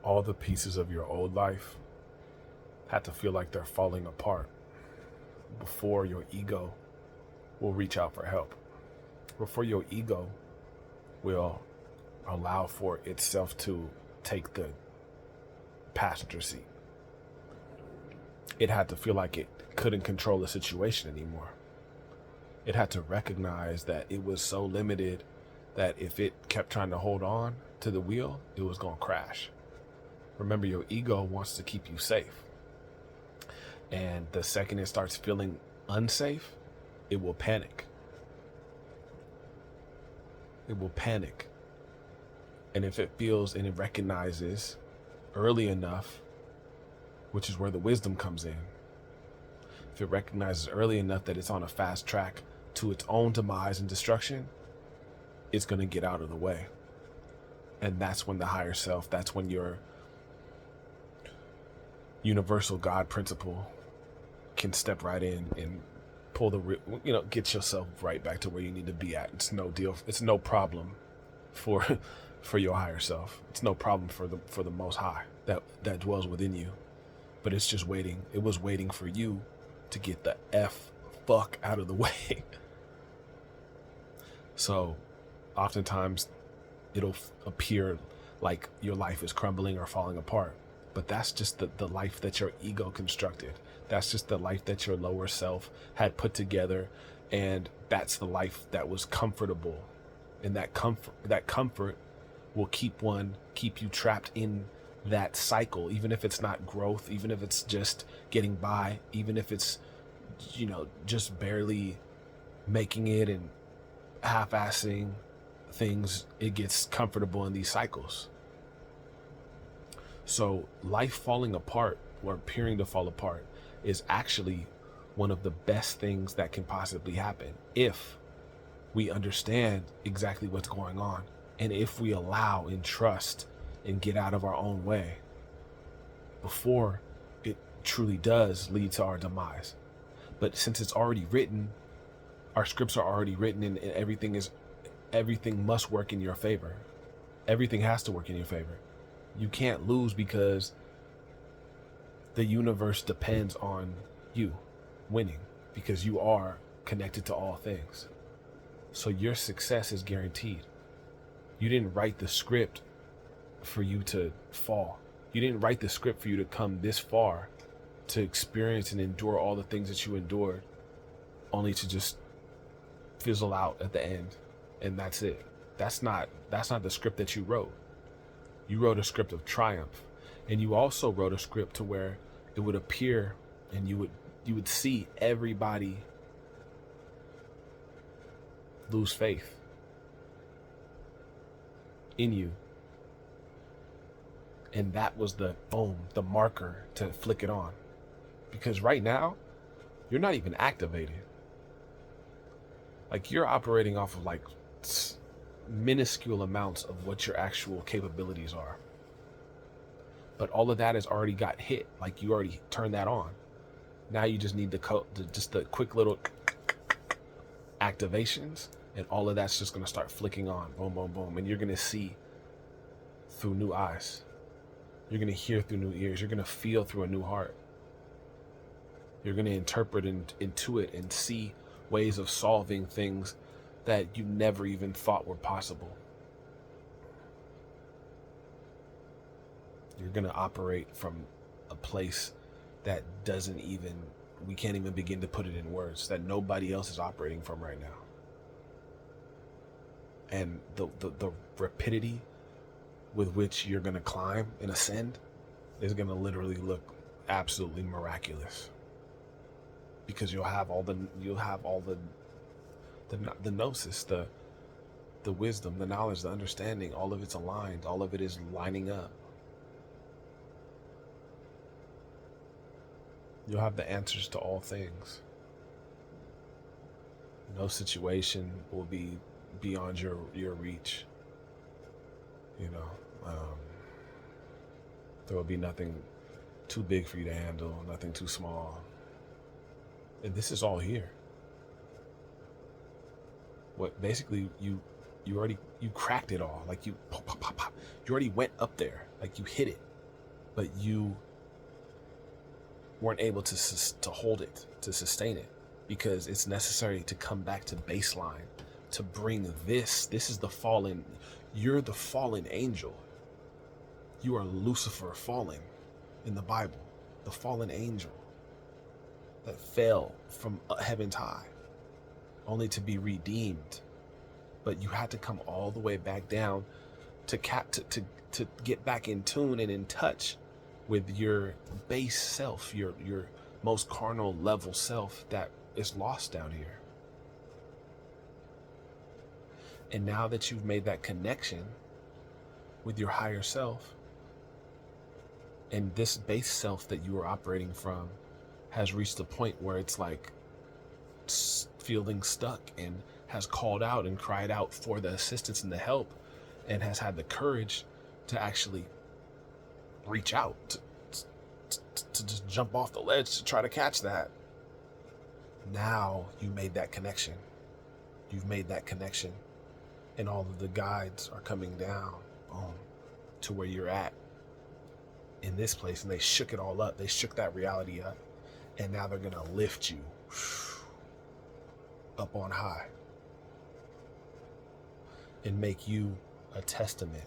all the pieces of your old life had to feel like they're falling apart before your ego will reach out for help, before your ego will allow for itself to take the passenger seat. It had to feel like it couldn't control the situation anymore. It had to recognize that it was so limited that if it kept trying to hold on to the wheel, it was going to crash. Remember, your ego wants to keep you safe. And the second it starts feeling unsafe, it will panic. It will panic. And if it feels and it recognizes early enough, which is where the wisdom comes in, if it recognizes early enough that it's on a fast track to its own demise and destruction, it's going to get out of the way. And that's when the higher self, that's when your universal God principle can step right in and pull get yourself right back to where you need to be at. It's no deal. It's no problem for your higher self. It's no problem for the Most High that dwells within you. But it's just waiting. It was waiting for you to get the fuck out of the way. So oftentimes it'll appear like your life is crumbling or falling apart. But that's just the life that your ego constructed. That's just the life that your lower self had put together. And that's the life that was comfortable. And that comfort will keep you trapped in that cycle, even if it's not growth, even if it's just getting by, even if it's, just barely making it and half-assing things. It gets comfortable in these cycles. So life falling apart or appearing to fall apart is actually one of the best things that can possibly happen if we understand exactly what's going on, and if we allow and trust and get out of our own way before it truly does lead to our demise. But since it's already written, our scripts are already written, and everything must work in your favor. Everything has to work in your favor. You can't lose because the universe depends on you winning, because you are connected to all things. So your success is guaranteed. You didn't write the script for you to fall. You didn't write the script for you to come this far, to experience and endure all the things that you endured, only to just fizzle out at the end. And that's it. That's not the script that you wrote. You wrote a script of triumph. And you also wrote a script to where it would appear and you would see everybody lose faith in you. And that was the marker to flick it on. Because right now, you're not even activated. Like, you're operating off of like minuscule amounts of what your actual capabilities are. But all of that has already got hit. Like, you already turned that on. Now you just need the quick little activations, and all of that's just going to start flicking on. Boom, boom, boom. And you're going to see through new eyes. You're going to hear through new ears. You're going to feel through a new heart. You're going to interpret and intuit and see ways of solving things that you never even thought were possible. You're going to operate from a place that we can't even begin to put it in words, that nobody else is operating from right now. And the rapidity with which you're going to climb and ascend is going to literally look absolutely miraculous, because you'll have all the gnosis, the wisdom, the knowledge, the understanding. All of it's aligned. All of it is lining up. You'll have the answers to all things. No situation will be beyond your reach. There will be nothing too big for you to handle, nothing too small. And this is all here. What basically you cracked it all. Like, you pop, pop, pop, pop. You already went up there. Like, you hit it. but you weren't able to hold it, to sustain it, because it's necessary to come back to baseline, to bring this is the fallen. You're the fallen angel. You are Lucifer fallen in the Bible, the fallen angel that fell from heaven's high only to be redeemed. But you had to come all the way back down to get back in tune and in touch with your base self, your most carnal level self that is lost down here. And now that you've made that connection with your higher self, and this base self that you are operating from has reached a point where it's like feeling stuck and has called out and cried out for the assistance and the help, and has had the courage to actually reach out, to just jump off the ledge to try to catch that. Now you made that connection. You've made that connection, and all of the guides are coming down to where you're at in this place, and they shook it all up. They shook that reality up, and now they're gonna lift you up on high and make you a testament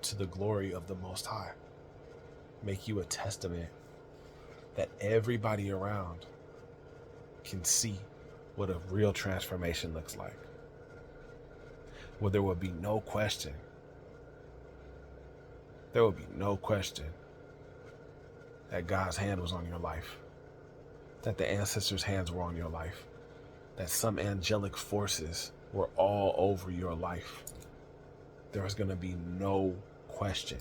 to the glory of the Most High. Make you a testament that everybody around can see what a real transformation looks like, where there will be no question. There will be no question that God's hand was on your life, that the ancestors' hands were on your life, that some angelic forces were all over your life. There is going to be no question.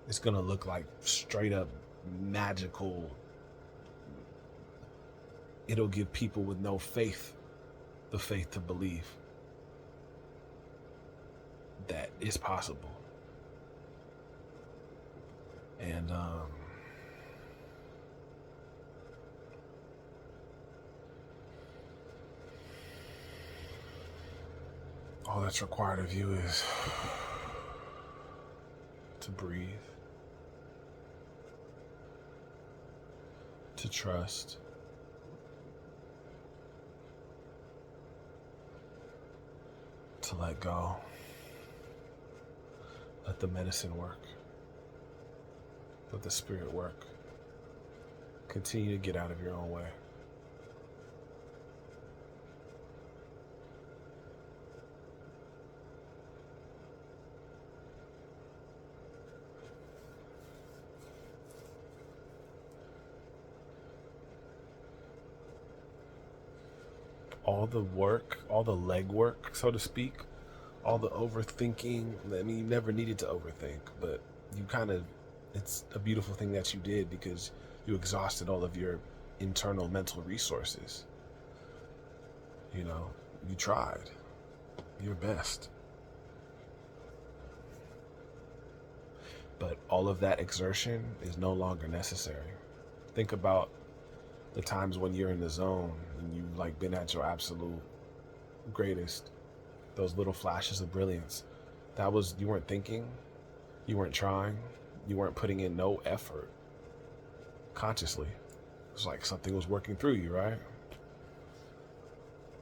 It's going to look like straight up magical. It'll give people with no faith the faith to believe that it's possible. And all that's required of you is to breathe, to trust, to let go, let the medicine work, let the spirit work. Continue to get out of your own way. All the work, all the legwork, so to speak, all the overthinking. I mean, you never needed to overthink, but you kind of, it's a beautiful thing that you did, because you exhausted all of your internal mental resources. You know, you tried your best. But all of that exertion is no longer necessary. Think about the times when you're in the zone and you've like been at your absolute greatest, those little flashes of brilliance. That was, you weren't thinking, you weren't trying, you weren't putting in no effort consciously. It was like something was working through you, right?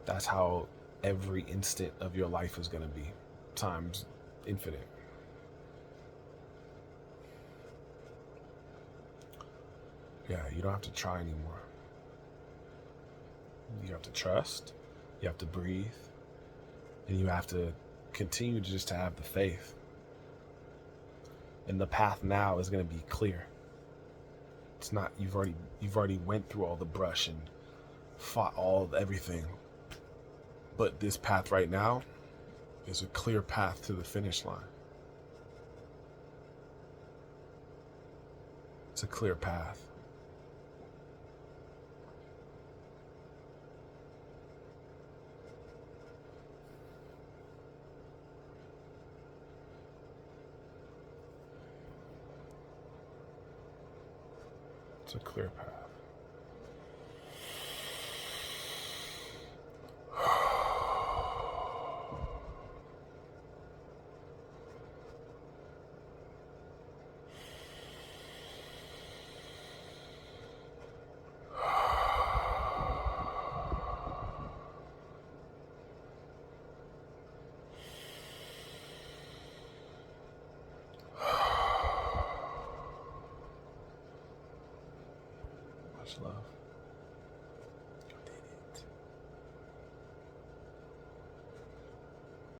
That's how every instant of your life is going to be, times infinite. Yeah, you don't have to try anymore. You have to trust, you have to breathe, and you have to continue just to have the faith. And the path now is going to be clear. It's not, you've already went through all the brush and fought everything. But this path right now is a clear path to the finish line. It's a clear path. It's a clear path. Much love.